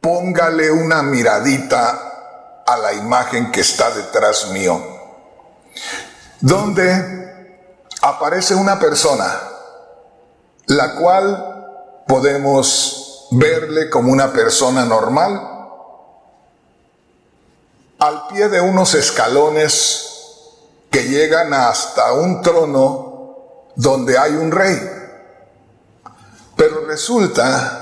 póngale una miradita a la imagen que está detrás mío, donde aparece una persona, la cual podemos verle como una persona normal, al pie de unos escalones que llegan hasta un trono donde hay un rey. Pero resulta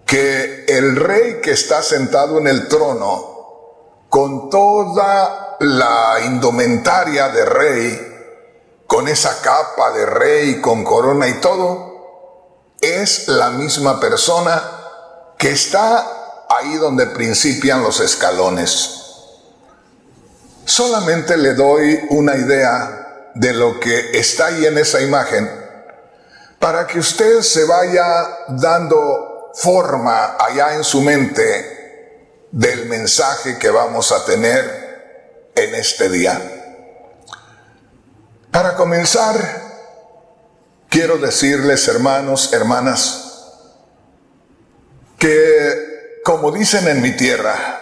que el rey que está sentado en el trono, con toda la indumentaria de rey, con esa capa de rey, con corona y todo, es la misma persona que está ahí donde principian los escalones. Solamente le doy una idea de lo que está ahí en esa imagen, para que usted se vaya dando forma allá en su mente del mensaje que vamos a tener en este día. Para comenzar, quiero decirles, hermanos, hermanas, que como dicen en mi tierra,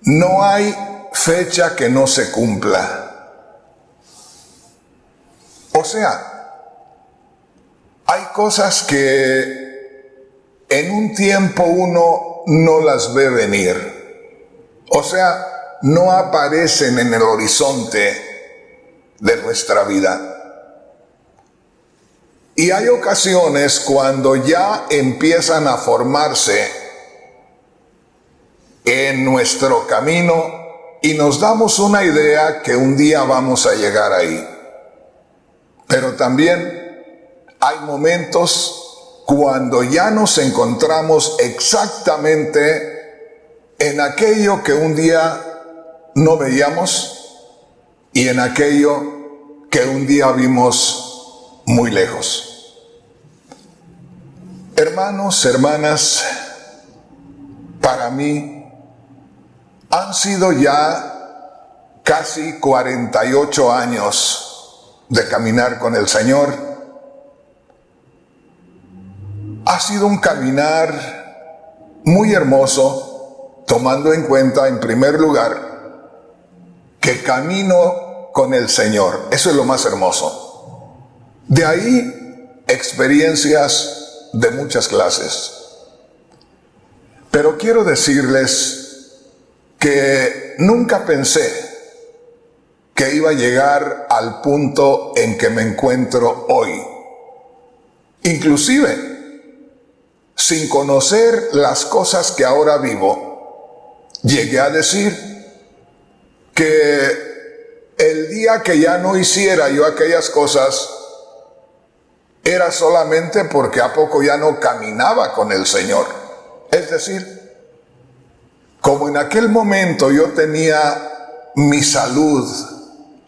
no hay fecha que no se cumpla. O sea, hay cosas que en un tiempo uno no las ve venir. O sea, no aparecen en el horizonte de nuestra vida. Y hay ocasiones cuando ya empiezan a formarse en nuestro camino y nos damos una idea que un día vamos a llegar ahí. Pero también hay momentos cuando ya nos encontramos exactamente en aquello que un día no veíamos y en aquello que un día vimos muy lejos. Hermanos, hermanas, para mí han sido ya casi 48 años de caminar con el Señor. Ha sido un caminar muy hermoso, tomando en cuenta, en primer lugar, que camino con el Señor. Eso es lo más hermoso. De ahí, experiencias de muchas clases. Pero quiero decirles que nunca pensé que iba a llegar al punto en que me encuentro hoy. Inclusive, sin conocer las cosas que ahora vivo, llegué a decir que el día que ya no hiciera yo aquellas cosas era solamente porque a poco ya no caminaba con el Señor. Es decir, como en aquel momento yo tenía mi salud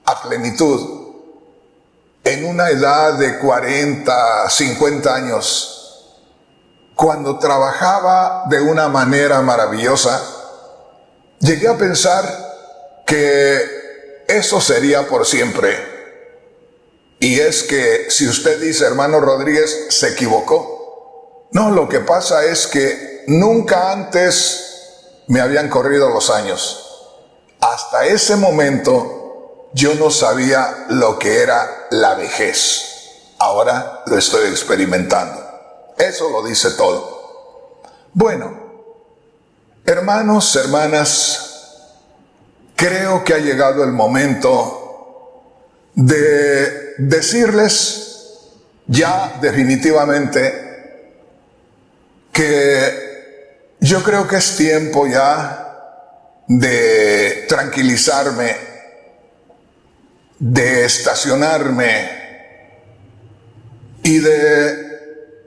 a plenitud, en una edad de 40, 50 años, cuando trabajaba de una manera maravillosa, llegué a pensar que eso sería por siempre. Y es que si usted dice, hermano Rodríguez, se equivocó. No, lo que pasa es que nunca antes me habían corrido los años. Hasta ese momento yo no sabía lo que era la vejez. Ahora lo estoy experimentando. Eso lo dice todo. Bueno, hermanos, hermanas, creo que ha llegado el momento de decirles ya definitivamente que yo creo que es tiempo ya de tranquilizarme, de estacionarme y de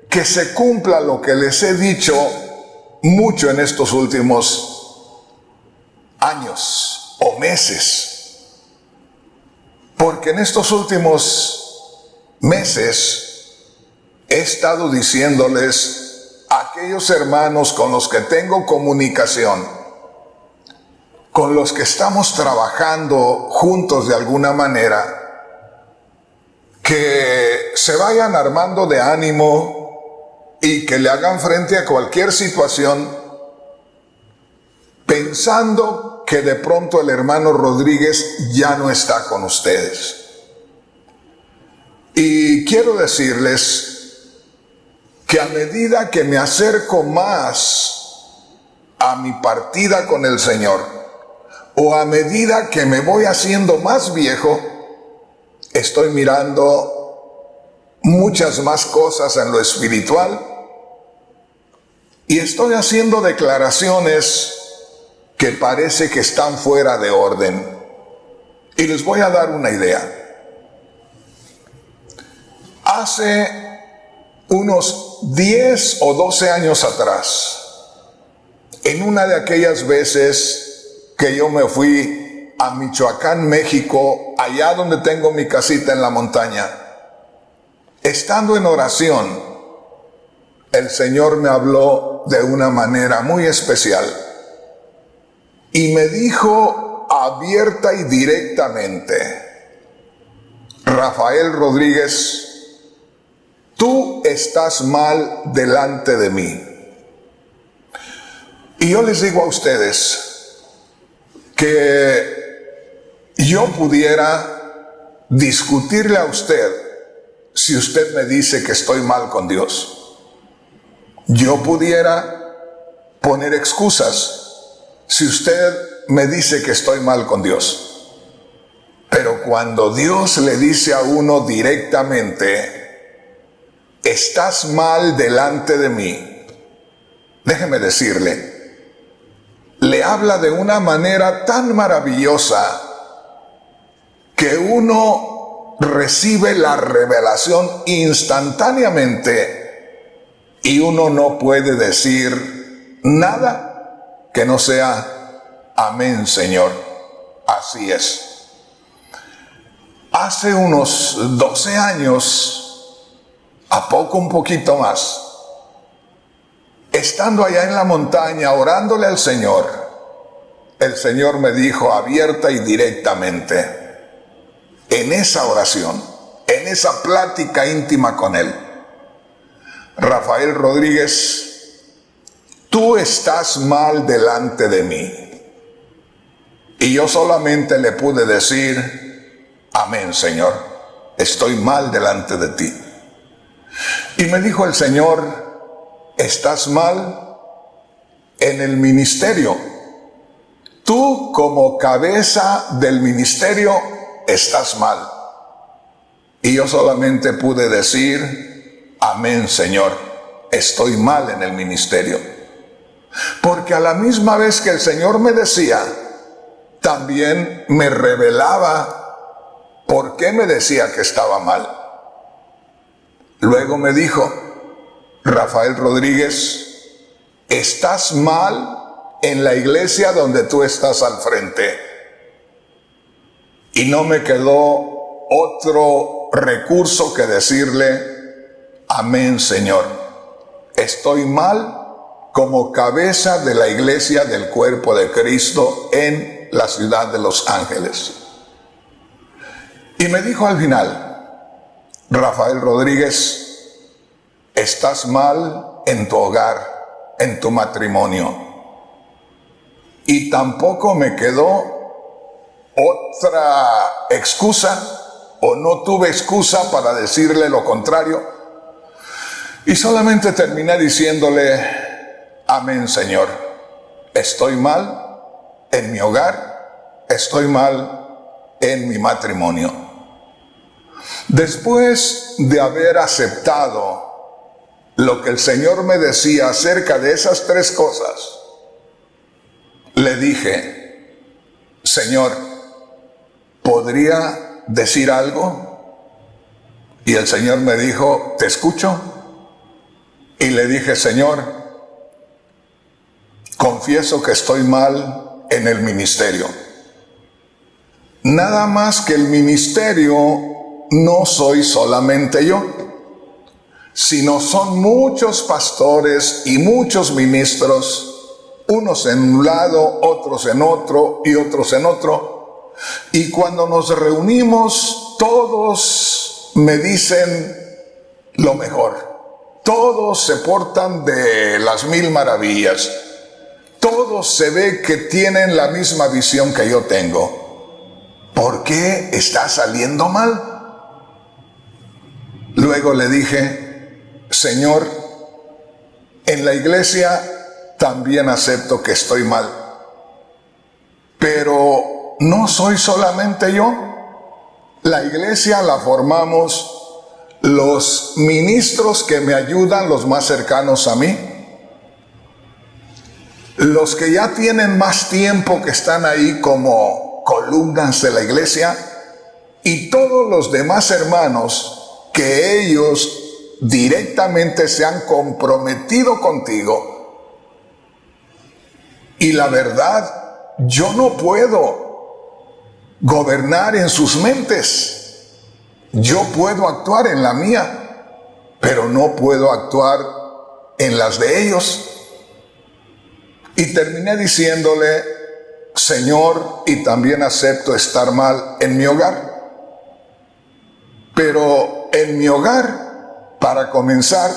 que se cumpla lo que les he dicho mucho en estos últimos años o meses. Porque en estos últimos meses he estado diciéndoles a aquellos hermanos con los que tengo comunicación, con los que estamos trabajando juntos de alguna manera, que se vayan armando de ánimo y que le hagan frente a cualquier situación pensando que de pronto el hermano Rodríguez ya no está con ustedes. Y quiero decirles que a medida que me acerco más a mi partida con el Señor, o a medida que me voy haciendo más viejo, estoy mirando muchas más cosas en lo espiritual y estoy haciendo declaraciones que parece que están fuera de orden. Y les voy a dar una idea. Hace unos 10 o 12 años atrás, en una de aquellas veces que yo me fui a Michoacán, México, allá donde tengo mi casita en la montaña, estando en oración, el Señor me habló de una manera muy especial y me dijo abierta y directamente: Rafael Rodríguez, tú estás mal delante de mí. Y yo les digo a ustedes que yo pudiera discutirle a usted si usted me dice que estoy mal con Dios. Yo pudiera poner excusas si usted me dice que estoy mal con Dios. Pero cuando Dios le dice a uno directamente: estás mal delante de mí, déjeme decirle, le habla de una manera tan maravillosa que uno recibe la revelación instantáneamente y uno no puede decir nada que no sea amén, Señor, así es. Hace unos 12 años, a poco un poquito más, estando allá en la montaña orándole al Señor, el Señor me dijo abierta y directamente, en esa oración, en esa plática íntima con Él: Rafael Rodríguez, tú estás mal delante de mí. Y yo solamente le pude decir: amén, Señor, estoy mal delante de ti. Y me dijo el Señor: estás mal en el ministerio. Tú, como cabeza del ministerio, estás mal. Y yo solamente pude decir: amén, Señor, estoy mal en el ministerio. Porque a la misma vez que el Señor me decía, también me revelaba por qué me decía que estaba mal. Luego me dijo: Rafael Rodríguez, estás mal en la iglesia donde tú estás al frente. Y no me quedó otro recurso que decirle: amén, Señor, estoy mal como cabeza de la iglesia del cuerpo de Cristo en la ciudad de Los Ángeles. Y me dijo al final: Rafael Rodríguez, estás mal en tu hogar, en tu matrimonio. Y tampoco me quedó otra excusa, o no tuve excusa para decirle lo contrario. Y solamente terminé diciéndole: amén, Señor, estoy mal en mi hogar, estoy mal en mi matrimonio. Después de haber aceptado lo que el Señor me decía acerca de esas tres cosas, le dije: Señor, ¿podría decir algo? Y el Señor me dijo: te escucho. Y le dije: Señor, confieso que estoy mal en el ministerio. Nada más que el ministerio no soy solamente yo, sino son muchos pastores y muchos ministros, unos en un lado, otros en otro y otros en otro. Y cuando nos reunimos, todos me dicen lo mejor. Todos se portan de las mil maravillas. todos se ve que tienen la misma visión que yo tengo. ¿Por qué está saliendo mal? Luego le dije, Señor, en la iglesia también acepto que estoy mal, pero no soy solamente yo. La iglesia la formamos los ministros que me ayudan, los más cercanos a mí, los que ya tienen más tiempo, que están ahí como columnas de la iglesia, y todos los demás hermanos que ellos directamente se han comprometido contigo. Y la verdad, yo no puedo gobernar en sus mentes. Yo puedo actuar en la mía, pero no puedo actuar en las de ellos. Y terminé diciéndole, Señor, y también acepto estar mal en mi hogar. Pero en mi hogar, para comenzar,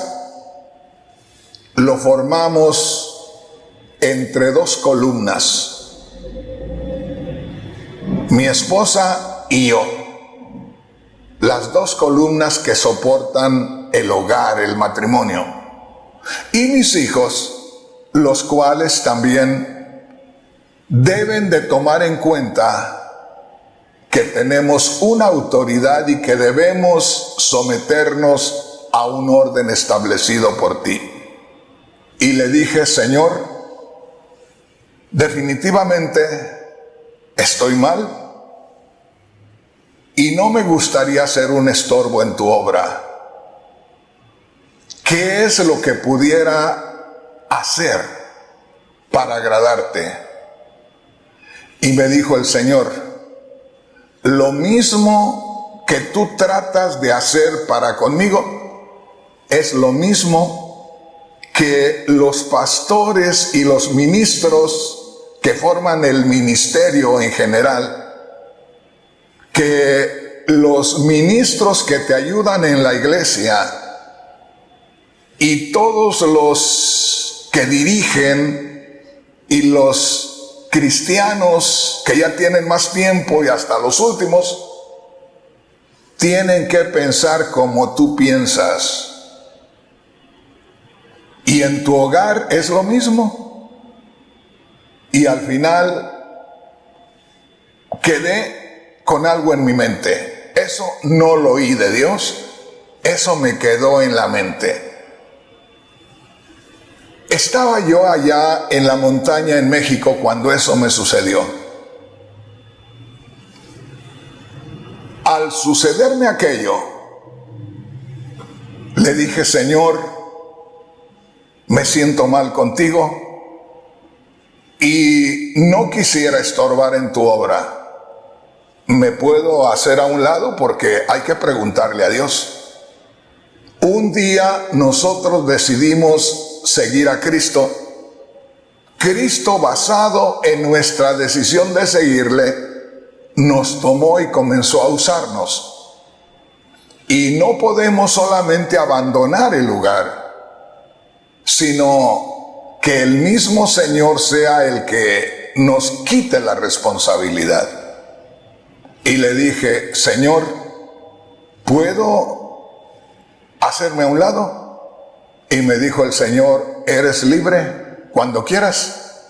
lo formamos entre dos columnas, mi esposa y yo, las dos columnas que soportan el hogar, el matrimonio, y mis hijos, los cuales también deben de tomar en cuenta que tenemos una autoridad y que debemos someternos a un orden establecido por ti. Y le dije, Señor, definitivamente estoy mal y no me gustaría ser un estorbo en tu obra. ¿Qué es lo que pudiera hacer para agradarte? Y me dijo el Señor, lo mismo que tú tratas de hacer para conmigo, es lo mismo que los pastores y los ministros que forman el ministerio en general, que los ministros que te ayudan en la iglesia y todos los que dirigen y los cristianos que ya tienen más tiempo y hasta los últimos, tienen que pensar como tú piensas. Y en tu hogar es lo mismo. Y al final quedé con algo en mi mente. Eso no lo oí de Dios, eso me quedó en la mente. Estaba yo allá en la montaña en México cuando eso me sucedió. Al sucederme aquello, le dije, Señor, me siento mal contigo y no quisiera estorbar en tu obra. ¿Me puedo hacer a un lado? Porque hay que preguntarle a Dios. Un día nosotros decidimos seguir a Cristo. Cristo, basado en nuestra decisión de seguirle, nos tomó y comenzó a usarnos. Y no podemos solamente abandonar el lugar, sino que el mismo Señor sea el que nos quite la responsabilidad. Y le dije, Señor, ¿puedo hacerme a un lado? Y me dijo el Señor, eres libre cuando quieras.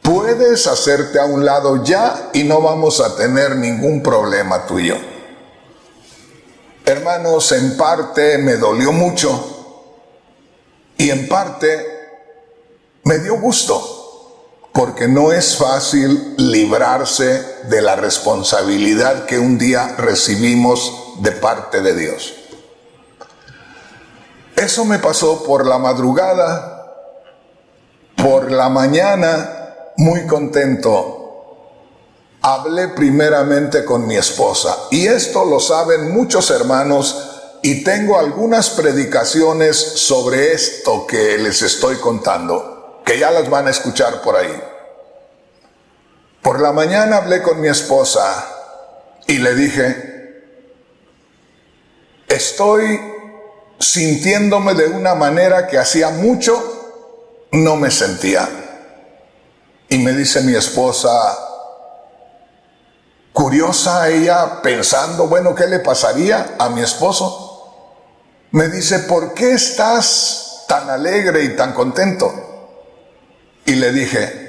Puedes hacerte a un lado ya y no vamos a tener ningún problema tú y yo. Hermanos, en parte me dolió mucho y en parte me dio gusto, porque no es fácil librarse de la responsabilidad que un día recibimos de parte de Dios. Eso me pasó por la madrugada. Por la mañana, muy contento, hablé primeramente con mi esposa. Y esto lo saben muchos hermanos, y tengo algunas predicaciones sobre esto que les estoy contando, que ya las van a escuchar por ahí. Por la mañana hablé con mi esposa y le dije, estoy sintiéndome de una manera que hacía mucho no me sentía. Y me dice mi esposa, curiosa ella, pensando, bueno, ¿qué le pasaría a mi esposo? Me dice, ¿por qué estás tan alegre y tan contento? Y le dije,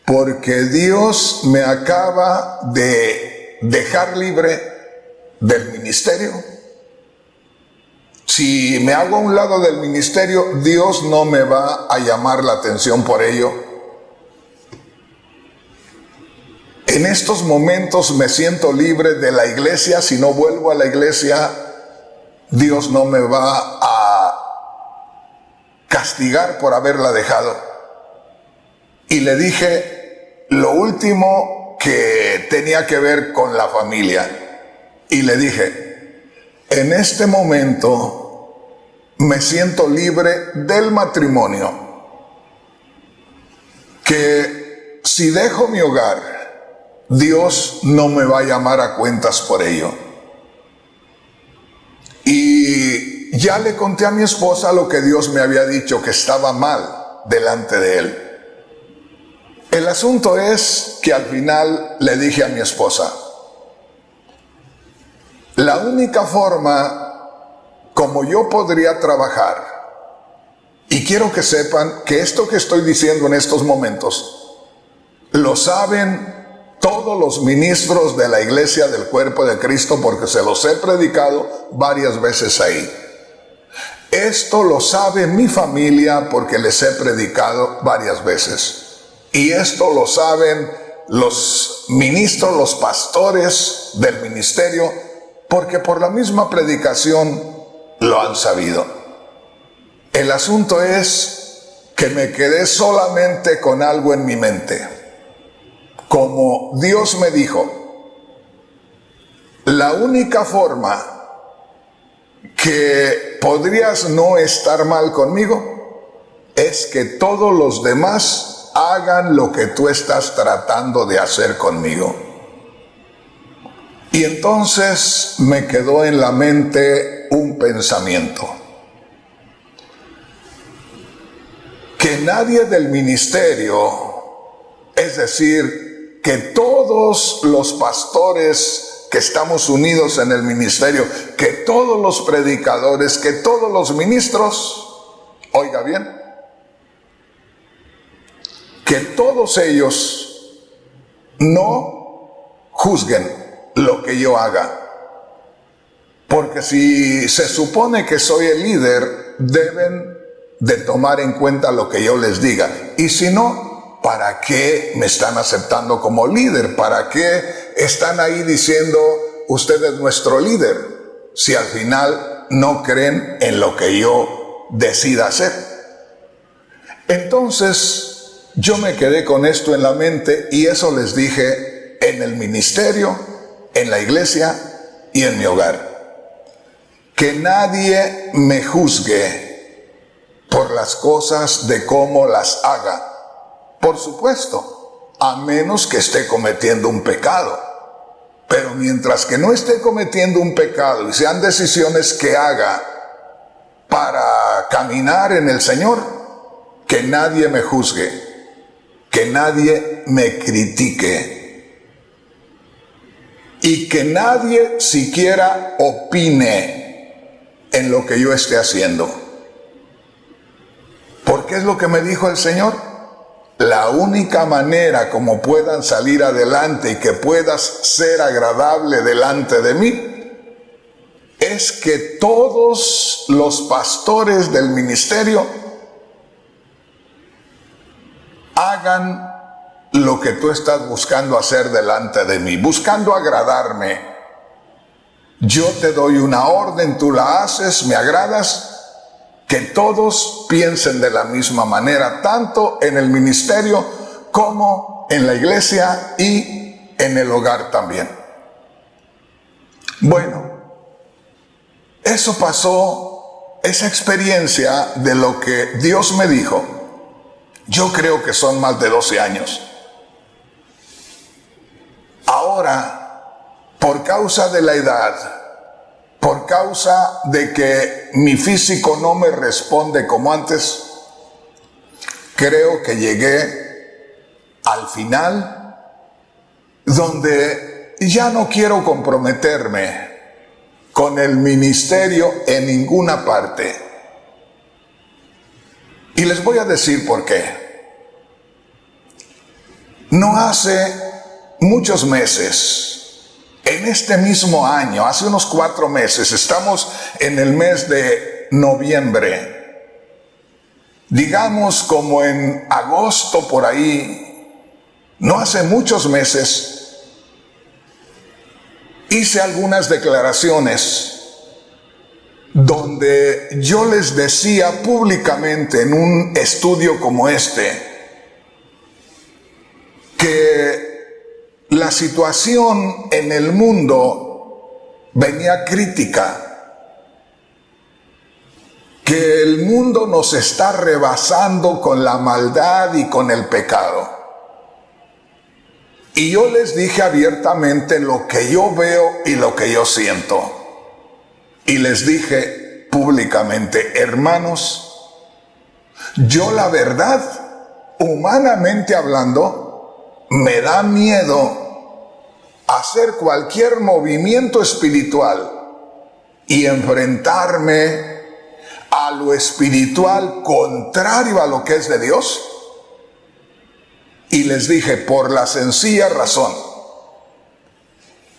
porque Dios me acaba de dejar libre del ministerio. Si me hago a un lado del ministerio, Dios no me va a llamar la atención por ello. En estos momentos me siento libre de la iglesia. Si no vuelvo a la iglesia, Dios no me va a castigar por haberla dejado. Y le dije lo último que tenía que ver con la familia. Y le dije, en este momento me siento libre del matrimonio, que si dejo mi hogar, Dios no me va a llamar a cuentas por ello. Y ya le conté a mi esposa lo que Dios me había dicho, que estaba mal delante de Él. El asunto es que al final le dije a mi esposa, la única forma como yo podría trabajar, y quiero que sepan que esto que estoy diciendo en estos momentos, lo saben todos los ministros de la iglesia del cuerpo de Cristo, porque se los he predicado varias veces ahí. Esto lo sabe mi familia porque les he predicado varias veces. Y esto lo saben los ministros, los pastores del ministerio, porque por la misma predicación lo han sabido. El asunto es que me quedé solamente con algo en mi mente. Como Dios me dijo, la única forma que podrías no estar mal conmigo es que todos los demás hagan lo que tú estás tratando de hacer conmigo. Y entonces me quedó en la mente un pensamiento. Que nadie del ministerio, es decir, que todos los pastores que estamos unidos en el ministerio, que todos los predicadores, que todos los ministros, oiga bien, que todos ellos no juzguen lo que yo haga. Porque si se supone que soy el líder, deben de tomar en cuenta lo que yo les diga. Y si no, ¿para qué me están aceptando como líder? ¿Para qué están ahí diciendo, usted es nuestro líder? Si al final no creen en lo que yo decida hacer. Entonces, yo me quedé con esto en la mente y eso les dije en el ministerio, en la iglesia y en mi hogar. Que nadie me juzgue por las cosas de cómo las haga. Por supuesto, a menos que esté cometiendo un pecado. Pero mientras que no esté cometiendo un pecado y sean decisiones que haga para caminar en el Señor, que nadie me juzgue, que nadie me critique. Y que nadie siquiera opine en lo que yo esté haciendo. ¿Por qué es lo que me dijo el Señor? La única manera como puedan salir adelante y que puedas ser agradable delante de mí es que todos los pastores del ministerio hagan lo que tú estás buscando hacer delante de mí, buscando agradarme. Yo te doy una orden, tú la haces, me agradas. Que todos piensen de la misma manera, tanto en el ministerio como en la iglesia y en el hogar también. Bueno, eso pasó, esa experiencia de lo que Dios me dijo, yo creo que son más de 12 años. Ahora, por causa de la edad, por causa de que mi físico no me responde como antes, creo que llegué al final, donde ya no quiero comprometerme con el ministerio en ninguna parte. Y les voy a decir por qué. No hace muchos meses, en este mismo año, hace unos 4 meses, estamos en el mes de noviembre, digamos como en agosto por ahí, no hace muchos meses, hice algunas declaraciones donde yo les decía públicamente en un estudio como este que la situación en el mundo venía crítica, que el mundo nos está rebasando con la maldad y con el pecado. Y yo les dije abiertamente lo que yo veo y lo que yo siento. Y les dije públicamente, hermanos, yo la verdad, humanamente hablando, me da miedo hacer cualquier movimiento espiritual y enfrentarme a lo espiritual contrario a lo que es de Dios. Y les dije, por la sencilla razón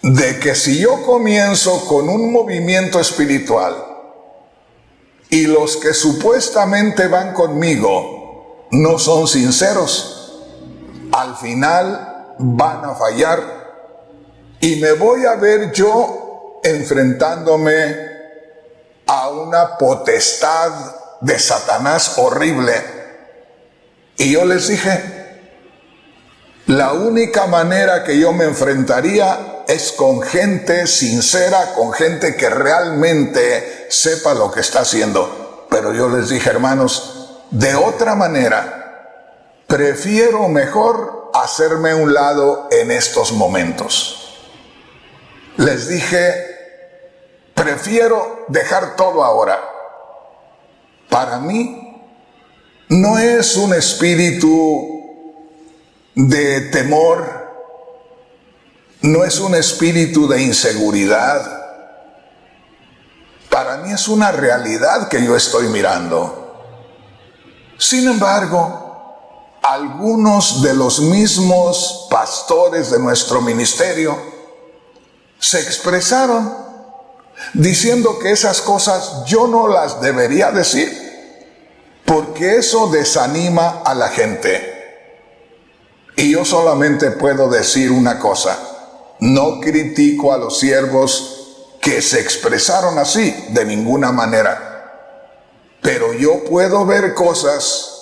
de que si yo comienzo con un movimiento espiritual y los que supuestamente van conmigo no son sinceros, al final van a fallar y me voy a ver yo enfrentándome a una potestad de Satanás horrible. Y yo les dije, la única manera que yo me enfrentaría es con gente sincera, con gente que realmente sepa lo que está haciendo. Pero yo les dije, hermanos, de otra manera, prefiero mejor hacerme a un lado en estos momentos. Les dije, prefiero dejar todo ahora. Para mí, no es un espíritu de temor, no es un espíritu de inseguridad. Para mí es una realidad que yo estoy mirando. Sin embargo, algunos de los mismos pastores de nuestro ministerio se expresaron diciendo que esas cosas yo no las debería decir, porque eso desanima a la gente. Y yo solamente puedo decir una cosa: no critico a los siervos que se expresaron así, de ninguna manera. Pero yo puedo ver cosas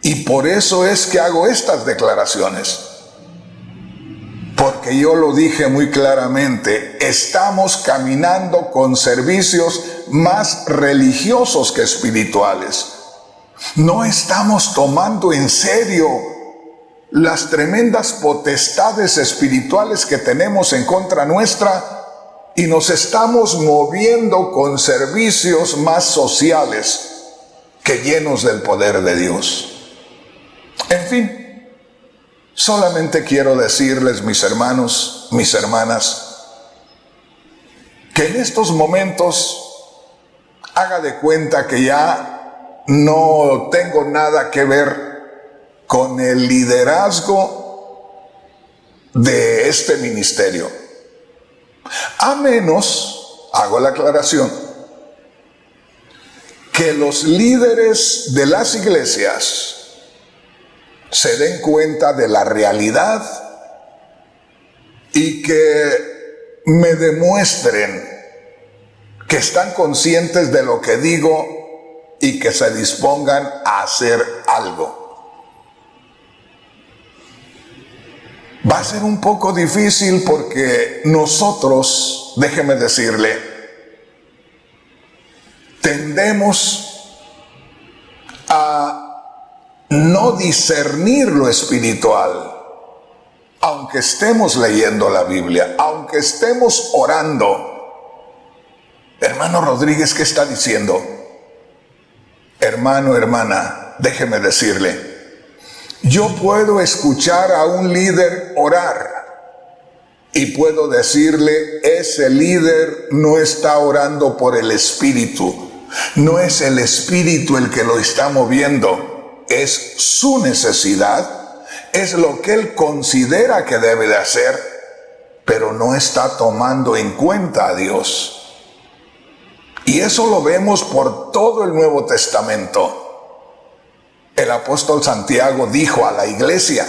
y por eso es que hago estas declaraciones. Porque yo lo dije muy claramente, estamos caminando con servicios más religiosos que espirituales. No estamos tomando en serio las tremendas potestades espirituales que tenemos en contra nuestra y nos estamos moviendo con servicios más sociales que llenos del poder de Dios. En fin, solamente quiero decirles, mis hermanos, mis hermanas, que en estos momentos haga de cuenta que ya no tengo nada que ver con el liderazgo de este ministerio. A menos, hago la aclaración, que los líderes de las iglesias se den cuenta de la realidad y que me demuestren que están conscientes de lo que digo y que se dispongan a hacer algo. Va a ser un poco difícil porque nosotros, déjeme decirle, tendemos a no discernir lo espiritual, aunque estemos leyendo la Biblia, aunque estemos orando. Hermano Rodríguez, ¿qué está diciendo? Hermano, hermana, déjeme decirle, Yo puedo escuchar a un líder orar y puedo decirle, ese líder no está orando por el Espíritu. No es el Espíritu el que lo está moviendo, es su necesidad, es lo que él considera que debe de hacer, pero no está tomando en cuenta a Dios. Y eso lo vemos por todo el Nuevo Testamento. El apóstol Santiago dijo a la iglesia,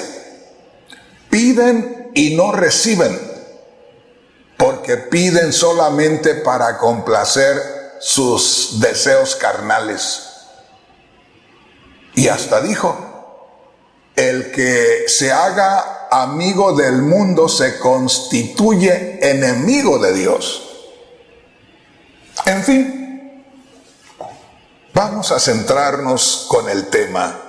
piden y no reciben, porque piden solamente para complacer sus deseos carnales. Y hasta dijo, el que se haga amigo del mundo se constituye enemigo de Dios. En fin, vamos a centrarnos con el tema.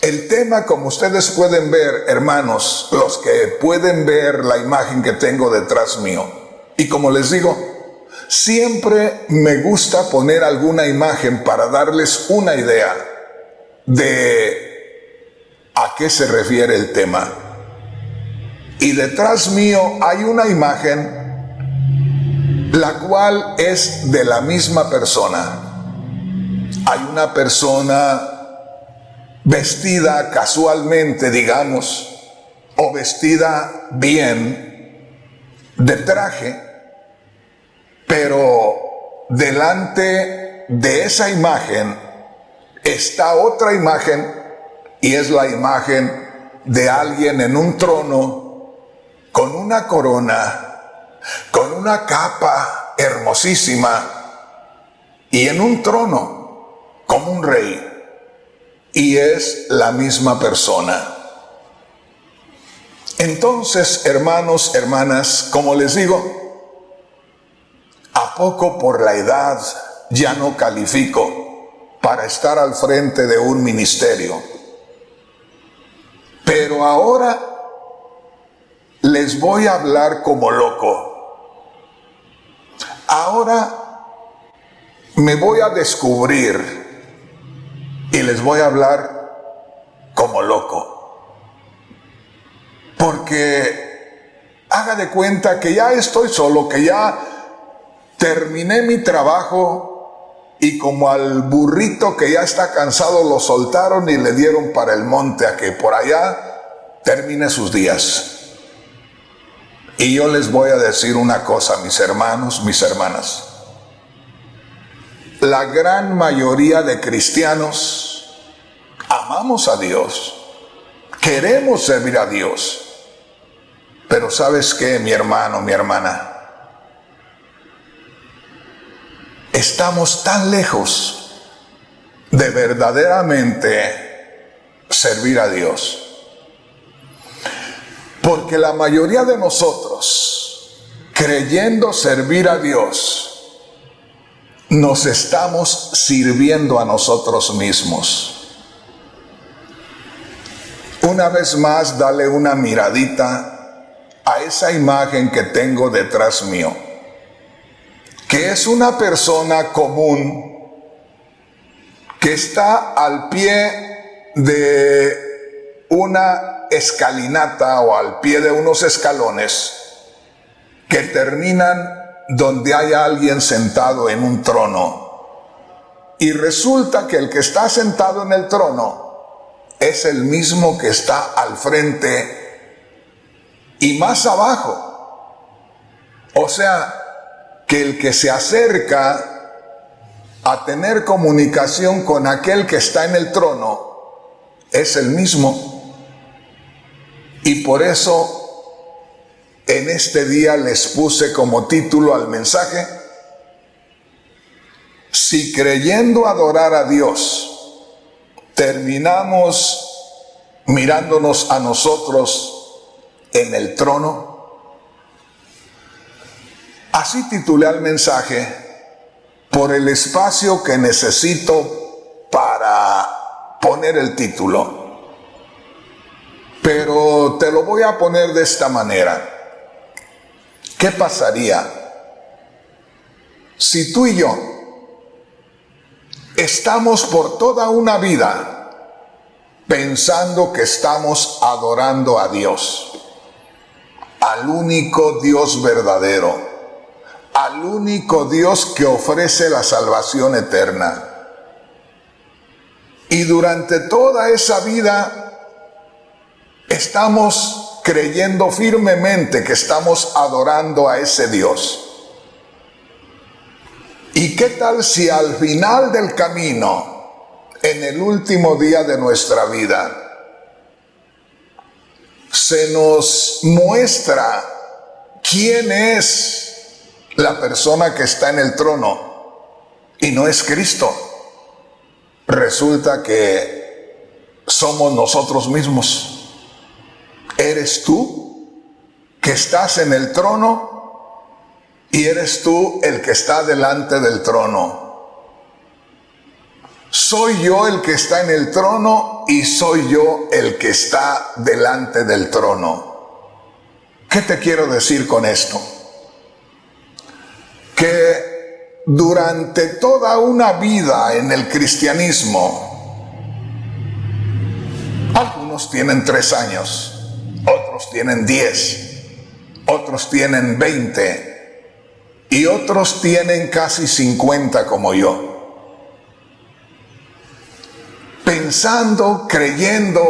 El tema, como ustedes pueden ver, hermanos, los que pueden ver la imagen que tengo detrás mío, y como les digo, siempre me gusta poner alguna imagen para darles una idea de a qué se refiere el tema. Y detrás mío hay una imagen la cual es de la misma persona. Hay una persona vestida casualmente, digamos, o vestida bien, de traje, pero delante de esa imagen está otra imagen, y es la imagen de alguien en un trono, con una corona, con una capa hermosísima, y en un trono, como un rey. Y es la misma persona. Entonces, hermanos, hermanas, como les digo, ¿a poco por la edad ya no califico para estar al frente de un ministerio? Pero ahora les voy a hablar como loco. Ahora me voy a descubrir y les voy a hablar como loco. Porque haga de cuenta que ya estoy solo, que ya terminé mi trabajo, y como al burrito que ya está cansado lo soltaron y le dieron para el monte a que por allá termine sus días. Y yo les voy a decir una cosa, mis hermanos, mis hermanas. La gran mayoría de cristianos amamos a Dios, queremos servir a Dios, pero ¿sabes qué, mi hermano, mi hermana? Estamos tan lejos de verdaderamente servir a Dios, porque la mayoría de nosotros, creyendo servir a Dios, nos estamos sirviendo a nosotros mismos. Una vez más, dale una miradita a esa imagen que tengo detrás mío, que es una persona común que está al pie de una escalinata o al pie de unos escalones que terminan donde hay alguien sentado en un trono. Y resulta que el que está sentado en el trono es el mismo que está al frente y más abajo. O sea, que el que se acerca a tener comunicación con aquel que está en el trono es el mismo. Y por eso en este día les puse como título al mensaje: si creyendo adorar a Dios terminamos mirándonos a nosotros en el trono. Así titulé al mensaje, por el espacio que necesito para poner el título. Pero te lo voy a poner de esta manera. ¿Qué pasaría si tú y yo estamos por toda una vida pensando que estamos adorando a Dios, al único Dios verdadero, al único Dios que ofrece la salvación eterna. Y durante toda esa vida estamos creyendo firmemente que estamos adorando a ese Dios. ¿Y qué tal si al final del camino, en el último día de nuestra vida, se nos muestra quién es la persona que está en el trono y no es Cristo? Resulta que somos nosotros mismos. ¿Eres tú que estás en el trono? Y eres tú el que está delante del trono. Soy yo el que está en el trono y soy yo el que está delante del trono. ¿Qué te quiero decir con esto? Que durante toda una vida en el cristianismo, algunos tienen 3 años, otros tienen 10, otros tienen 20, y otros tienen casi 50 como yo. Pensando, creyendo,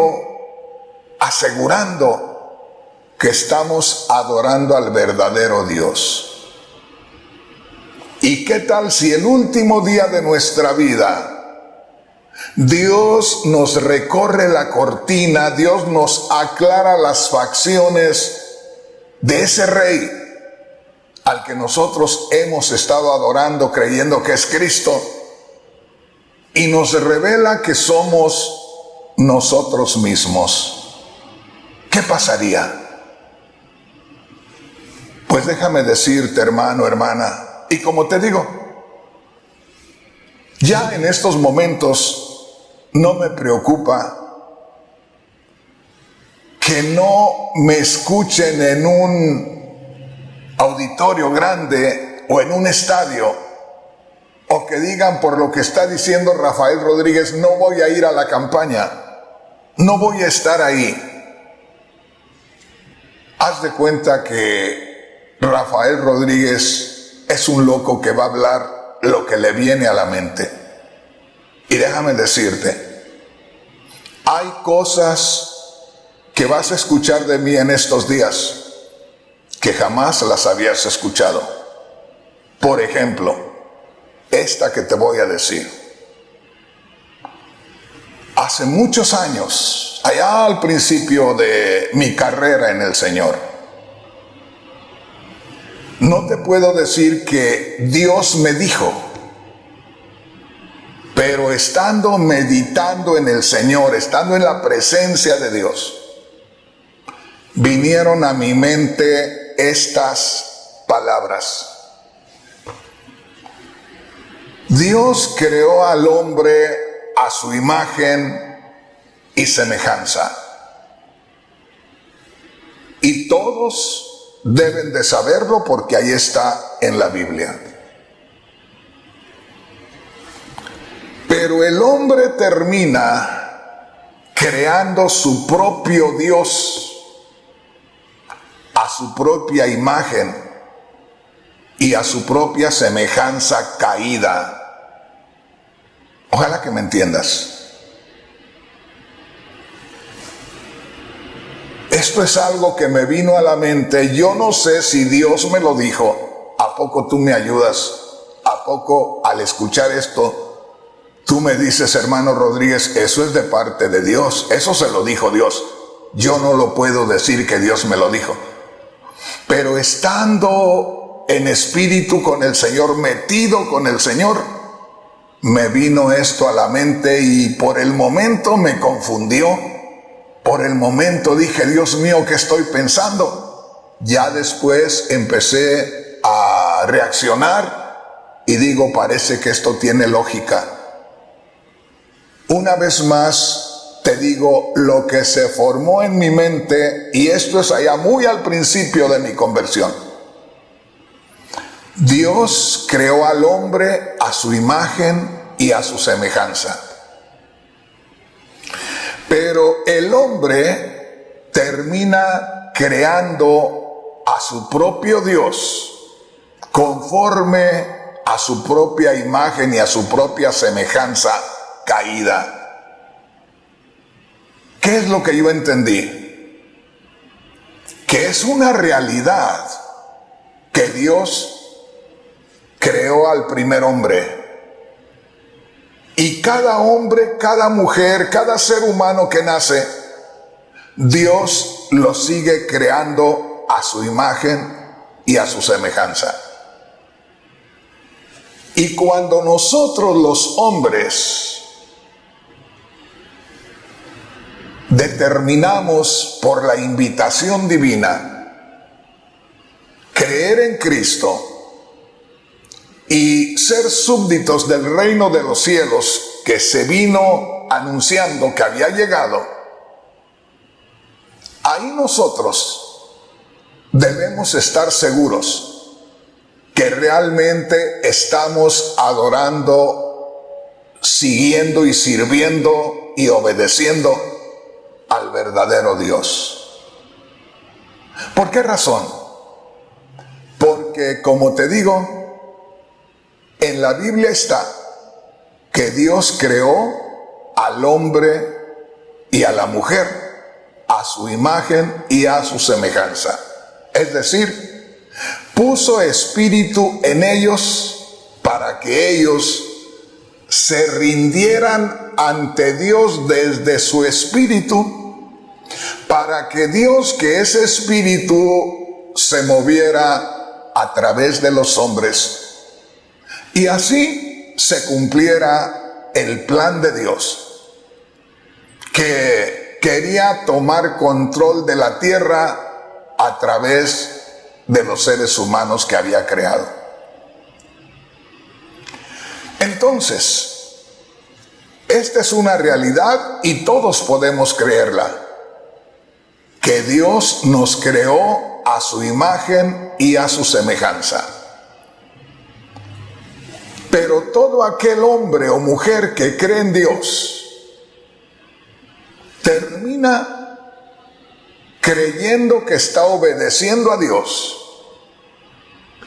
asegurando que estamos adorando al verdadero Dios. ¿Y qué tal si el último día de nuestra vida Dios nos recorre la cortina, Dios nos aclara las facciones de ese rey al que nosotros hemos estado adorando creyendo que es Cristo, y nos revela que somos nosotros mismos? ¿Qué pasaría? Pues déjame decirte, hermano, hermana, y como te digo, ya en estos momentos no me preocupa que no me escuchen en un auditorio grande o en un estadio, o que digan por lo que está diciendo Rafael Rodríguez, no voy a ir a la campaña, no voy a estar ahí. Haz de cuenta que Rafael Rodríguez es un loco que va a hablar lo que le viene a la mente. Y déjame decirte, hay cosas que vas a escuchar de mí en estos días que jamás las habías escuchado. Por ejemplo, esta que te voy a decir. Hace muchos años, allá al principio de mi carrera en el Señor, no te puedo decir que Dios me dijo, pero estando meditando en el Señor, estando en la presencia de Dios, vinieron a mi mente estas palabras. Dios creó al hombre a su imagen y semejanza, y todos deben de saberlo porque ahí está en la Biblia. Pero el hombre termina creando su propio Dios, a su propia imagen y a su propia semejanza caída. Ojalá que me entiendas. Esto es algo que me vino a la mente. Yo no sé si Dios me lo dijo. ¿A poco tú me ayudas? ¿A poco al escuchar esto tú me dices, hermano Rodríguez, eso es de parte de Dios? Eso se lo dijo Dios. Yo no lo puedo decir que Dios me lo dijo. Pero estando en espíritu con el Señor, metido con el Señor, me vino esto a la mente y por el momento me confundió. Por el momento dije, Dios mío, ¿qué estoy pensando? Ya después empecé a reaccionar y digo, parece que esto tiene lógica. Una vez más te digo lo que se formó en mi mente, y esto es allá muy al principio de mi conversión. Dios creó al hombre a su imagen y a su semejanza. Pero el hombre termina creando a su propio Dios conforme a su propia imagen y a su propia semejanza caída. ¿Qué es lo que yo entendí? Que es una realidad que Dios creó al primer hombre. Y cada hombre, cada mujer, cada ser humano que nace, Dios lo sigue creando a su imagen y a su semejanza. Y cuando nosotros los hombres determinamos por la invitación divina creer en Cristo y ser súbditos del reino de los cielos que se vino anunciando que había llegado, ahí nosotros debemos estar seguros que realmente estamos adorando, siguiendo y sirviendo y obedeciendo al verdadero Dios. ¿Por qué razón? Porque, como te digo, en la Biblia está que Dios creó al hombre y a la mujer a su imagen y a su semejanza. Es decir, puso espíritu en ellos para que ellos se rindieran ante Dios desde su espíritu, para que Dios, que es espíritu, se moviera a través de los hombres. Y así se cumpliera el plan de Dios, que quería tomar control de la tierra a través de los seres humanos que había creado. Entonces, esta es una realidad y todos podemos creerla, que Dios nos creó a su imagen y a su semejanza. Pero todo aquel hombre o mujer que cree en Dios termina creyendo que está obedeciendo a Dios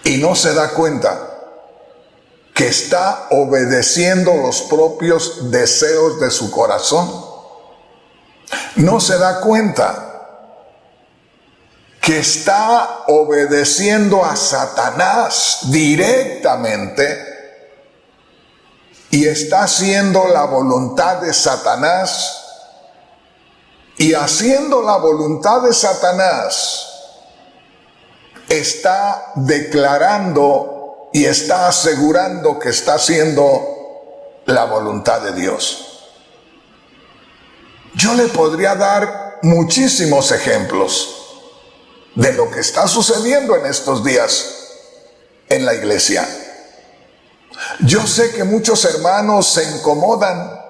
y no se da cuenta que está obedeciendo los propios deseos de su corazón. No se da cuenta que está obedeciendo a Satanás directamente y está haciendo la voluntad de Satanás. Y haciendo la voluntad de Satanás, está declarando y está asegurando que está haciendo la voluntad de Dios. Yo le podría dar muchísimos ejemplos de lo que está sucediendo en estos días en la iglesia. Yo sé que muchos hermanos se incomodan,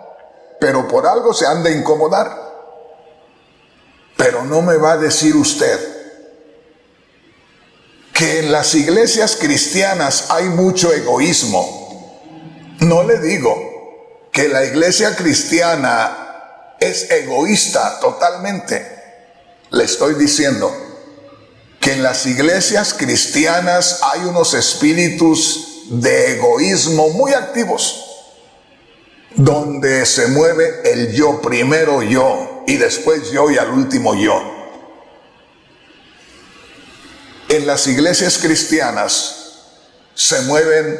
pero por algo se han de incomodar. Pero no me va a decir usted que en las iglesias cristianas hay mucho egoísmo. No le digo que la iglesia cristiana es egoísta totalmente. Le estoy diciendo que en las iglesias cristianas hay unos espíritus de egoísmo muy activos, donde se mueve el yo, primero yo, y después yo, y al último yo. En las iglesias cristianas se mueven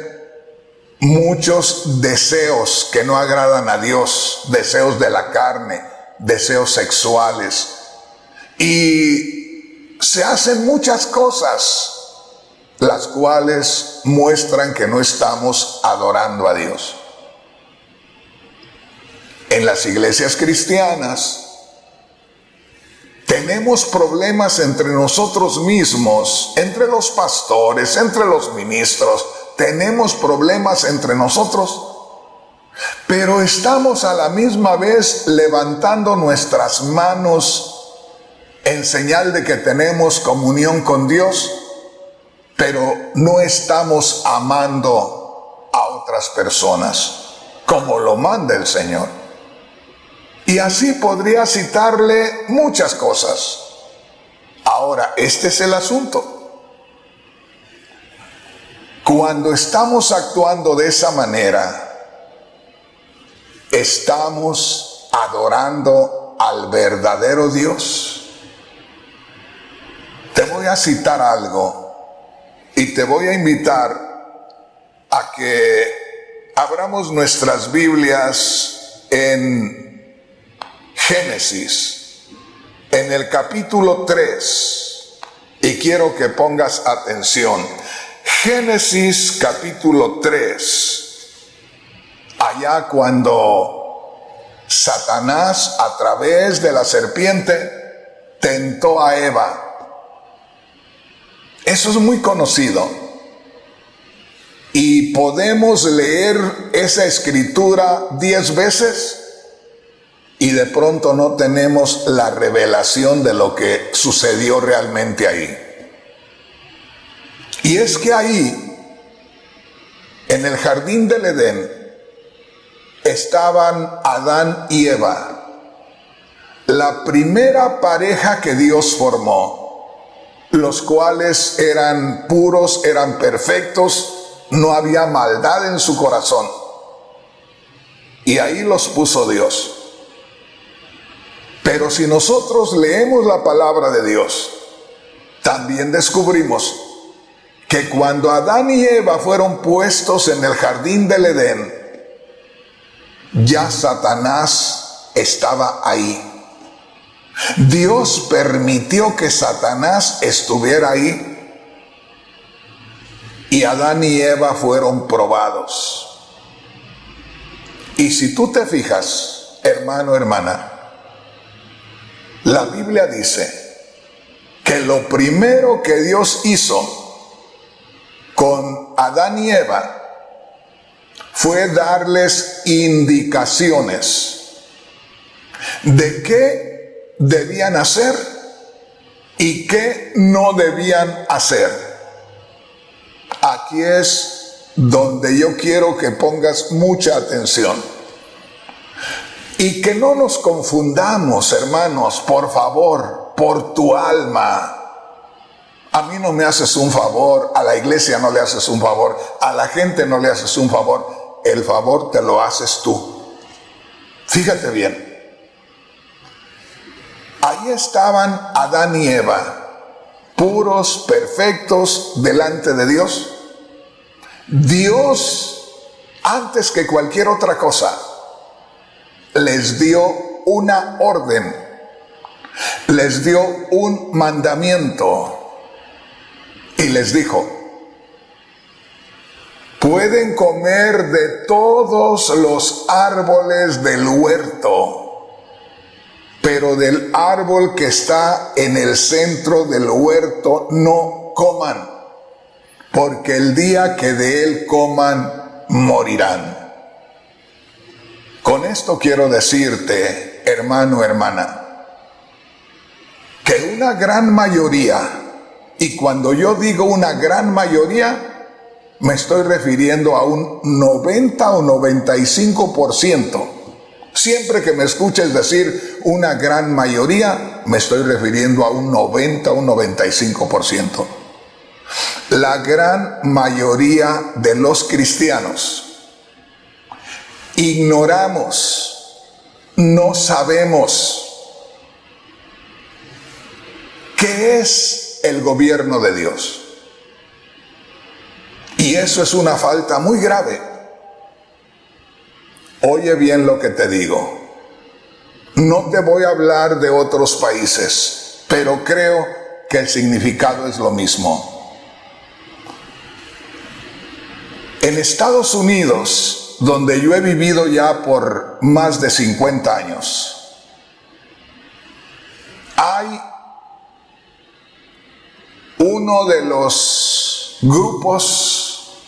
muchos deseos que no agradan a Dios, deseos de la carne, deseos sexuales, y se hacen muchas cosas las cuales muestran que no estamos adorando a Dios. En las iglesias cristianas tenemos problemas entre nosotros mismos, entre los pastores, entre los ministros. Tenemos problemas entre nosotros, pero estamos a la misma vez levantando nuestras manos en señal de que tenemos comunión con Dios, pero no estamos amando a otras personas como lo manda el Señor. Y así podría citarle muchas cosas. Ahora, este es el asunto. Cuando estamos actuando de esa manera, estamos adorando al verdadero Dios. Te voy a citar algo y te voy a invitar a que abramos nuestras Biblias en Génesis, en el capítulo 3, y quiero que pongas atención. Génesis capítulo 3, allá cuando Satanás a través de la serpiente tentó a Eva. Eso es muy conocido. Y podemos leer esa escritura 10 veces y de pronto no tenemos la revelación de lo que sucedió realmente ahí. Y es que ahí, en el jardín del Edén, estaban Adán y Eva, la primera pareja que Dios formó, los cuales eran puros, eran perfectos, no había maldad en su corazón. Y ahí los puso Dios. Pero si nosotros leemos la palabra de Dios, también descubrimos que cuando Adán y Eva fueron puestos en el jardín del Edén, ya Satanás estaba ahí. Dios permitió que Satanás estuviera ahí y Adán y Eva fueron probados. Y si tú te fijas, hermano, hermana, la Biblia dice que lo primero que Dios hizo con Adán y Eva fue darles indicaciones de qué debían hacer y qué no debían hacer. Aquí es donde yo quiero que pongas mucha atención. Y que no nos confundamos, hermanos, por favor, por tu alma. A mí no me haces un favor, a la iglesia no le haces un favor, a la gente no le haces un favor. El favor te lo haces tú. Fíjate bien. Ahí estaban Adán y Eva, puros, perfectos delante de Dios. Dios, antes que cualquier otra cosa, les dio una orden, les dio un mandamiento y les dijo: pueden comer de todos los árboles del huerto, pero del árbol que está en el centro del huerto no coman, porque el día que de él coman morirán. Con esto quiero decirte, hermano, hermana, que una gran mayoría, y cuando yo digo una gran mayoría, me estoy refiriendo a un 90 o 95%. Siempre que me escuches decir una gran mayoría, me estoy refiriendo a un 90 o un 95%. La gran mayoría de los cristianos ignoramos, no sabemos qué es el gobierno de Dios. Y eso es una falta muy grave. Oye bien lo que te digo. No te voy a hablar de otros países, pero creo que el significado es lo mismo. En Estados Unidos, donde yo he vivido ya por más de 50 años, hay uno de los grupos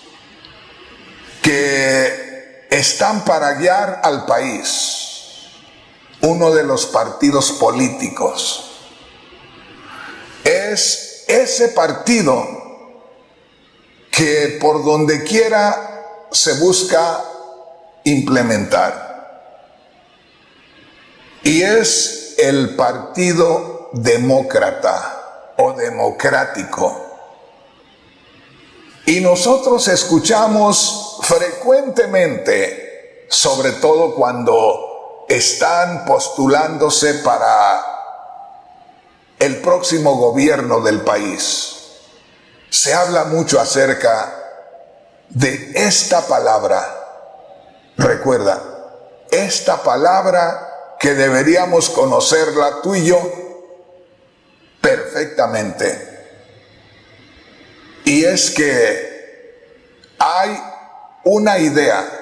que están para guiar al país, uno de los partidos políticos. Es ese partido que por donde quiera se busca implementar. y es el Partido Demócrata o Democrático. Y nosotros escuchamos frecuentemente, sobre todo cuando están postulándose para el próximo gobierno del país, se habla mucho acerca de esta palabra. Recuerda, esta palabra que deberíamos conocerla tú y yo perfectamente. Y es que hay una idea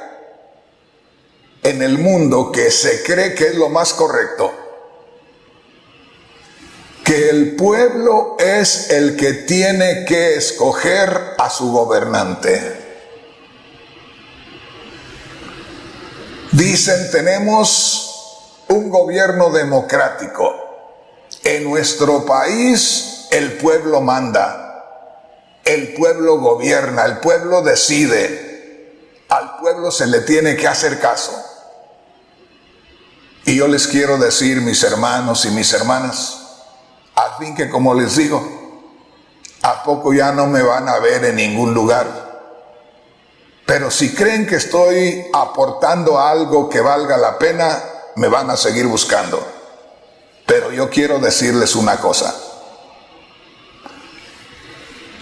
en el mundo que se cree que es lo más correcto, que el pueblo es el que tiene que escoger a su gobernante. Dicen, tenemos un gobierno democrático. En nuestro país el pueblo manda. El pueblo gobierna, el pueblo decide, al pueblo se le tiene que hacer caso. Y yo les quiero decir, mis hermanos y mis hermanas, al fin que, como les digo, a poco ya no me van a ver en ningún lugar. Pero si creen que estoy aportando algo que valga la pena, me van a seguir buscando. Pero yo quiero decirles una cosa.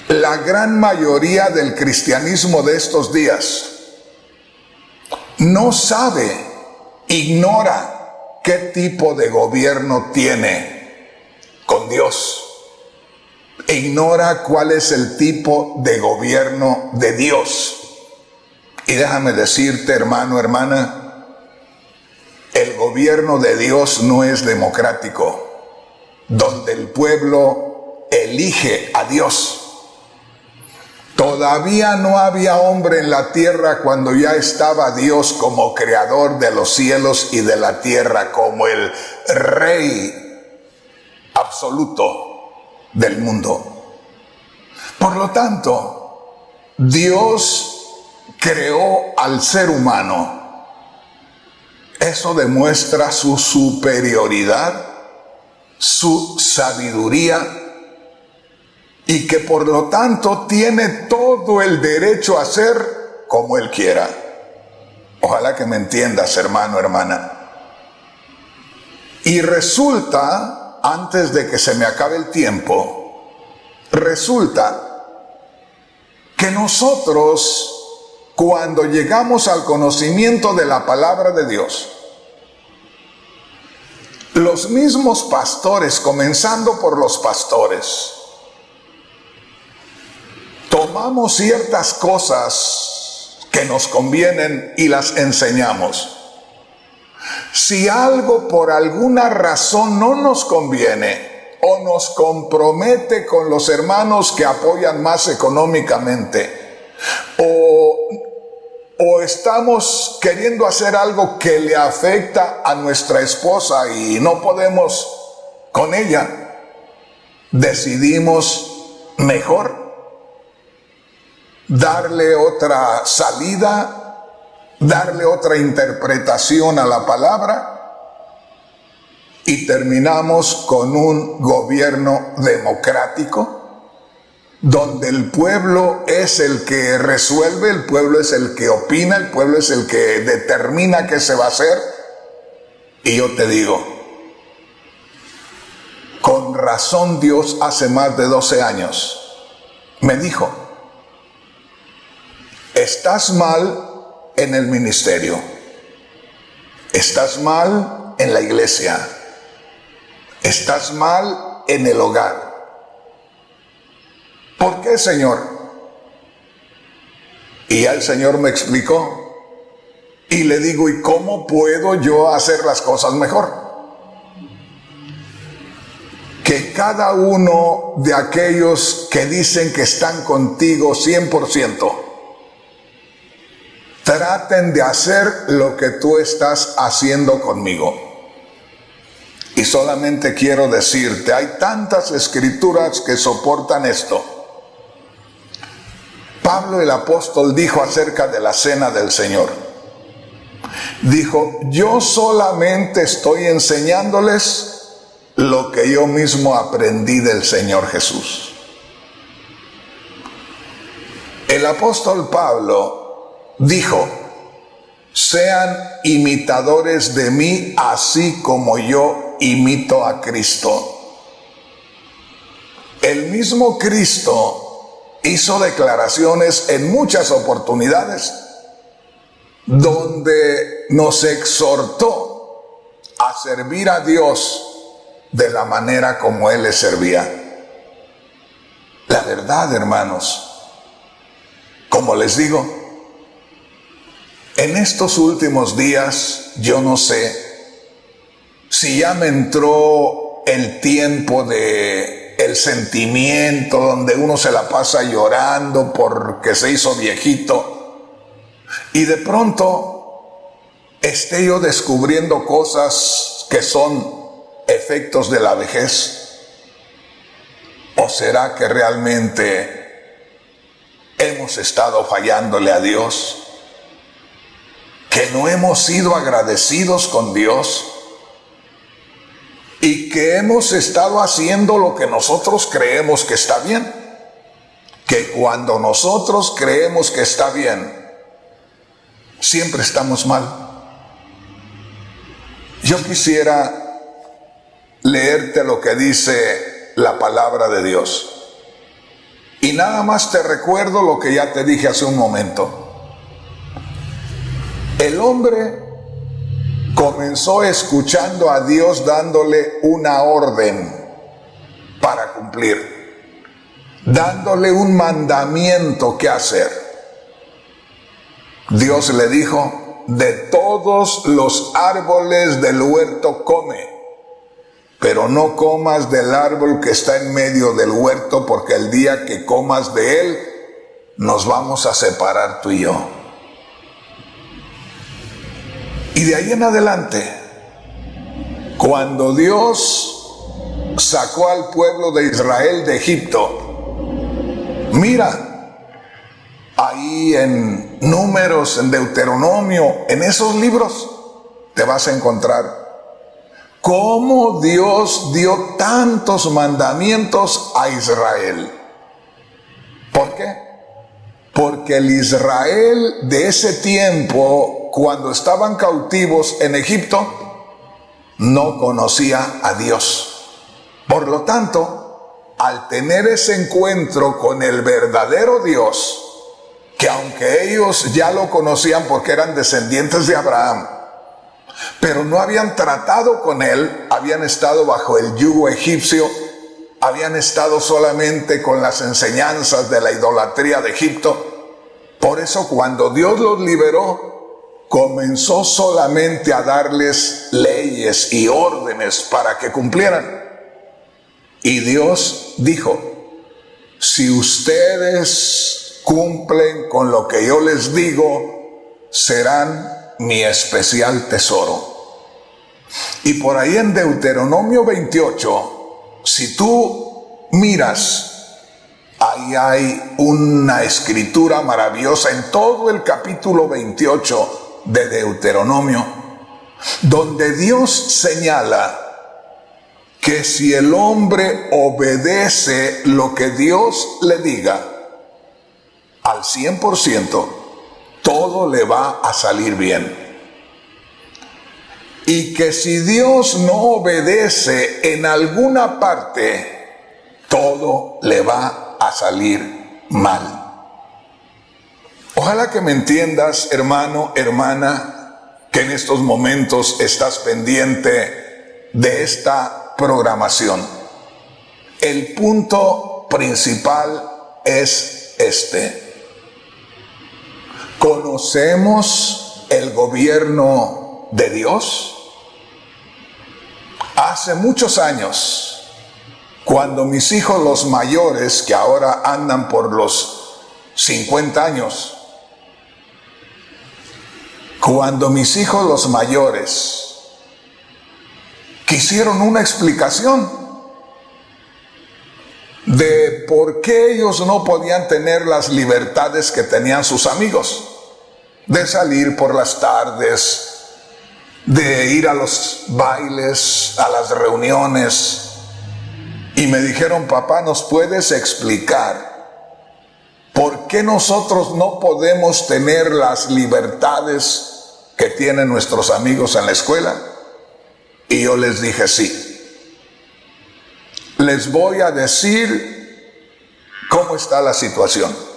La gran mayoría del cristianismo de estos días no sabe, ignora qué tipo de gobierno tiene con Dios. Ignora cuál es el tipo de gobierno de Dios. Y déjame decirte, hermano, hermana, el gobierno de Dios no es democrático, donde el pueblo elige a Dios. Todavía no había hombre en la tierra cuando ya estaba Dios como creador de los cielos y de la tierra, como el rey absoluto del mundo. Por lo tanto, Dios creó al ser humano. Eso demuestra su superioridad, su sabiduría, y que por lo tanto tiene todo el derecho a hacer como Él quiera. Ojalá que me entiendas, hermano, hermana. Y resulta, antes de que se me acabe el tiempo, resulta que nosotros, cuando llegamos al conocimiento de la palabra de Dios, los mismos pastores, comenzando por los pastores, tomamos ciertas cosas que nos convienen y las enseñamos. Si algo por alguna razón no nos conviene o nos compromete con los hermanos que apoyan más económicamente, o estamos queriendo hacer algo que le afecta a nuestra esposa y no podemos con ella, decidimos mejor darle otra salida, darle otra interpretación a la palabra, y terminamos con un gobierno democrático donde el pueblo es el que resuelve, el pueblo es el que opina, el pueblo es el que determina qué se va a hacer. Y yo te digo, con razón Dios hace más de 12 años me dijo: estás mal en el ministerio, estás mal en la iglesia, estás mal en el hogar. ¿Por qué, Señor? Y ya el Señor me explicó. Y le digo, ¿y cómo puedo yo hacer las cosas mejor? Que cada uno de aquellos que dicen que están contigo 100%, traten de hacer lo que tú estás haciendo conmigo. Y solamente quiero decirte, hay tantas escrituras que soportan esto. Pablo el apóstol dijo acerca de la cena del Señor: Dijo, yo solamente estoy enseñándoles lo que yo mismo aprendí del Señor Jesús. El apóstol Pablo dijo, sean imitadores de mí así como yo imito a Cristo. El mismo Cristo hizo declaraciones en muchas oportunidades donde nos exhortó a servir a Dios de la manera como Él le servía. La verdad, hermanos, como les digo, en estos últimos días yo no sé si ya me entró el tiempo de el sentimiento donde uno se la pasa llorando porque se hizo viejito y de pronto esté yo descubriendo cosas que son efectos de la vejez. ¿O será que realmente hemos estado fallándole a Dios? ¿Que no hemos sido agradecidos con Dios? ¿Y que hemos estado haciendo lo que nosotros creemos que está bien? Que cuando nosotros creemos que está bien, siempre estamos mal. Yo quisiera leerte lo que dice la palabra de Dios. Y nada más te recuerdo lo que ya te dije hace un momento. El hombre comenzó escuchando a Dios dándole una orden para cumplir, dándole un mandamiento que hacer. Dios le dijo, de todos los árboles del huerto come, pero no comas del árbol que está en medio del huerto, porque el día que comas de él, nos vamos a separar tú y yo. Y de ahí en adelante, cuando Dios sacó al pueblo de Israel de Egipto, mira, ahí en Números, en Deuteronomio, en esos libros, te vas a encontrar cómo Dios dio tantos mandamientos a Israel. ¿Por qué? Porque el Israel de ese tiempo, cuando estaban cautivos en Egipto, no conocía a Dios. Por lo tanto, al tener ese encuentro con el verdadero Dios, que aunque ellos ya lo conocían porque eran descendientes de Abraham, pero no habían tratado con él, habían estado bajo el yugo egipcio, habían estado solamente con las enseñanzas de la idolatría de Egipto. Por eso cuando Dios los liberó, comenzó solamente a darles leyes y órdenes para que cumplieran. Y Dios dijo, si ustedes cumplen con lo que yo les digo, serán mi especial tesoro. Y por ahí en Deuteronomio 28, si tú miras, ahí hay una escritura maravillosa en todo el capítulo 28 de Deuteronomio, donde Dios señala que si el hombre obedece lo que Dios le diga al 100%, todo le va a salir bien. Y que si Dios no obedece en alguna parte, todo le va a salir mal. Ojalá que me entiendas, hermano, hermana, que en estos momentos estás pendiente de esta programación. El punto principal es este. ¿Conocemos el gobierno de Dios? Hace muchos años, cuando mis hijos los mayores, que ahora andan por los 50 años, cuando mis hijos los mayores quisieron una explicación de por qué ellos no podían tener las libertades que tenían sus amigos, de salir por las tardes, de ir a los bailes, a las reuniones, y me dijeron: papá, ¿nos puedes explicar por qué nosotros no podemos tener las libertades que tienen nuestros amigos en la escuela? Y yo les dije: sí. Les voy a decir cómo está la situación.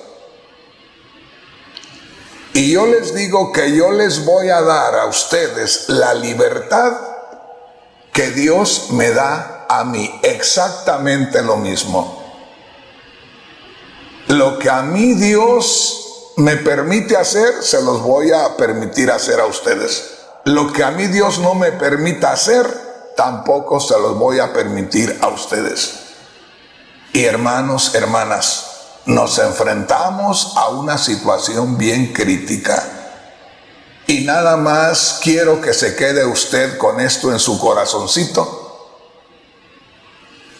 Y yo les digo que yo les voy a dar a ustedes la libertad que Dios me da a mí. Exactamente lo mismo. Lo que a mí Dios me permite hacer, se los voy a permitir hacer a ustedes. Lo que a mí Dios no me permita hacer, tampoco se los voy a permitir a ustedes. Y hermanos, hermanas, nos enfrentamos a una situación bien crítica. Y nada más quiero que se quede usted con esto en su corazoncito,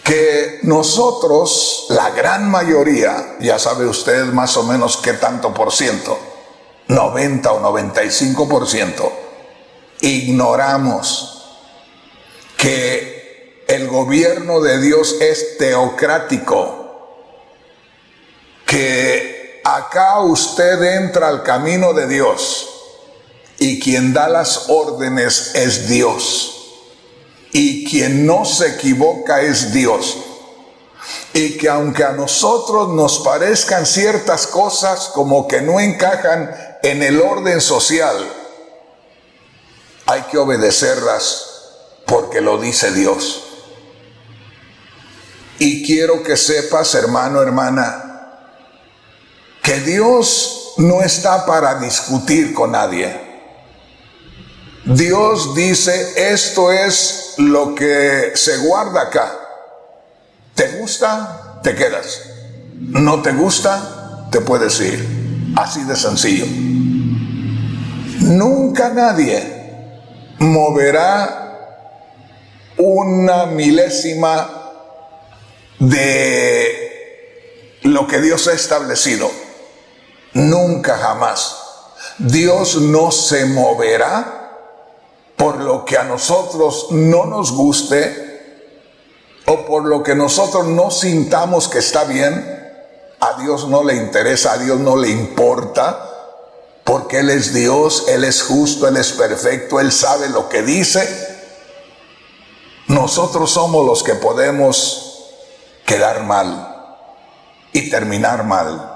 que nosotros, la gran mayoría, ya sabe usted más o menos qué tanto por ciento, 90 o 95%, ignoramos que el gobierno de Dios es teocrático, que acá usted entra al camino de Dios y quien da las órdenes es Dios, y quien no se equivoca es Dios, y que aunque a nosotros nos parezcan ciertas cosas como que no encajan en el orden social, hay que obedecerlas porque lo dice Dios. Y quiero que sepas, hermano, hermana, que Dios no está para discutir con nadie. Dios dice: esto es lo que se guarda acá. ¿Te gusta? Te quedas. ¿No te gusta? Te puedes ir. Así de sencillo. Nunca nadie moverá una milésima de lo que Dios ha establecido. Nunca, jamás. Dios no se moverá por lo que a nosotros no nos guste o por lo que nosotros no sintamos que está bien. A Dios no le interesa, a Dios no le importa, porque Él es Dios, Él es justo, Él es perfecto, Él sabe lo que dice. Nosotros somos los que podemos quedar mal y terminar mal.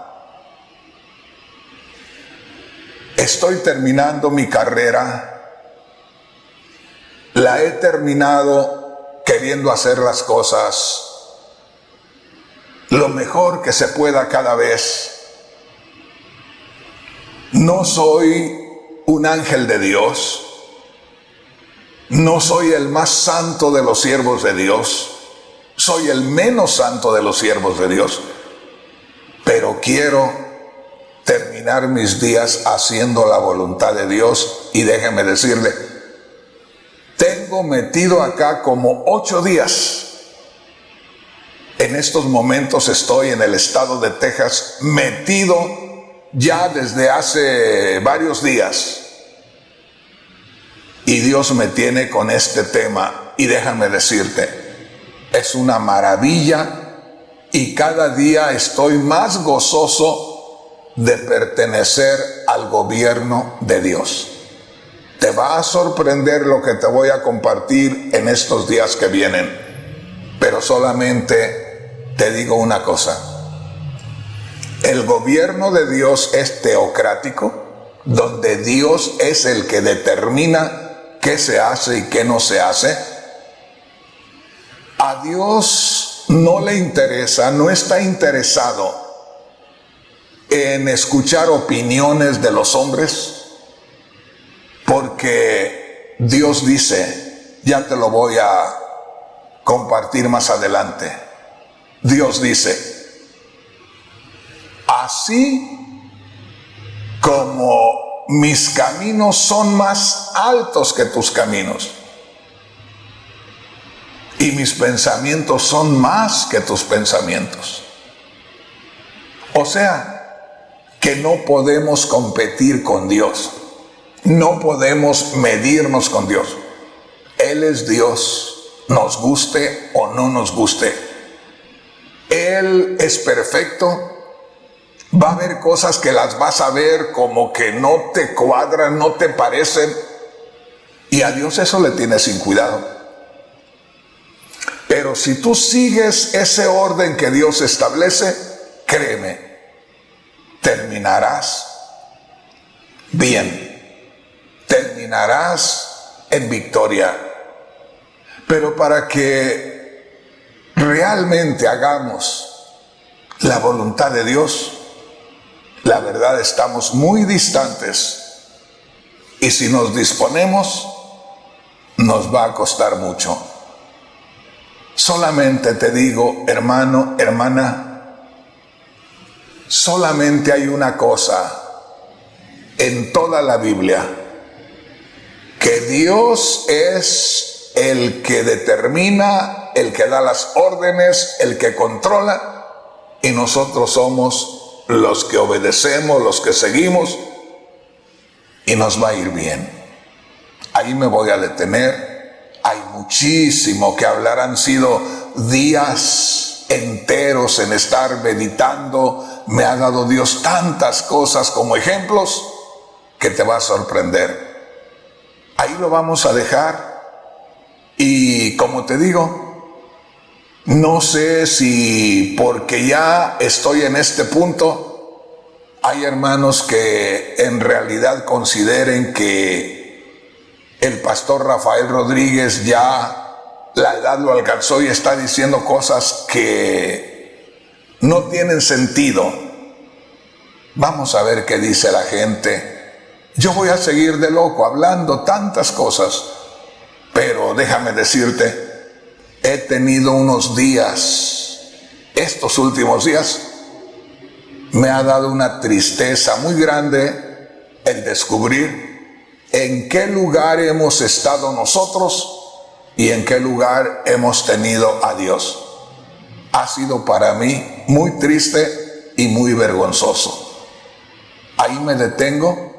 Estoy terminando mi carrera, la he terminado queriendo hacer las cosas lo mejor que se pueda cada vez. No soy un ángel de Dios, no soy el más santo de los siervos de Dios, soy el menos santo de los siervos de Dios, pero quiero terminar mis días haciendo la voluntad de Dios. Y déjeme decirle, tengo metido acá como 8 días. En estos momentos estoy en el estado de Texas, metido ya desde hace varios días. Y Dios me tiene con este tema. Y déjame decirte, es una maravilla. Y cada día estoy más gozoso de pertenecer al gobierno de Dios. Te va a sorprender lo que te voy a compartir en estos días que vienen, pero solamente te digo una cosa: el gobierno de Dios es teocrático, donde Dios es el que determina qué se hace y qué no se hace. A Dios no le interesa, no está interesado en escuchar opiniones de los hombres, porque Dios dice, ya te lo voy a compartir más adelante, Dios dice: así como mis caminos son más altos que tus caminos, y mis pensamientos son más que tus pensamientos. O sea, que no podemos competir con Dios. no podemos medirnos con Dios. Él es Dios, nos guste o no nos guste. Él es perfecto. Va a haber cosas que las vas a ver como que no te cuadran, no te parecen, y a Dios eso le tiene sin cuidado. Pero si tú sigues ese orden que Dios establece, créeme, terminarás bien, terminarás en victoria. Pero para que realmente hagamos la voluntad de Dios, la verdad estamos muy distantes, y si nos disponemos, nos va a costar mucho. Solamente te digo, hermano, hermana, solamente hay una cosa en toda la Biblia: que Dios es el que determina, el que da las órdenes, el que controla, y nosotros somos los que obedecemos, los que seguimos, y nos va a ir bien. Ahí me voy a detener. Hay muchísimo que hablar. Han sido días enteros en estar meditando. Me ha dado Dios tantas cosas como ejemplos que te va a sorprender. Ahí lo vamos a dejar. Y como te digo, no sé si porque ya estoy en este punto, hay hermanos que en realidad consideren que el pastor Rafael Rodríguez ya la edad lo alcanzó y está diciendo cosas que no tienen sentido. Vamos a ver qué dice la gente. Yo voy a seguir de loco hablando tantas cosas, pero déjame decirte, he tenido unos días, estos últimos días, me ha dado una tristeza muy grande el descubrir en qué lugar hemos estado nosotros y en qué lugar hemos tenido a Dios. Ha sido para mí muy triste y muy vergonzoso. Ahí me detengo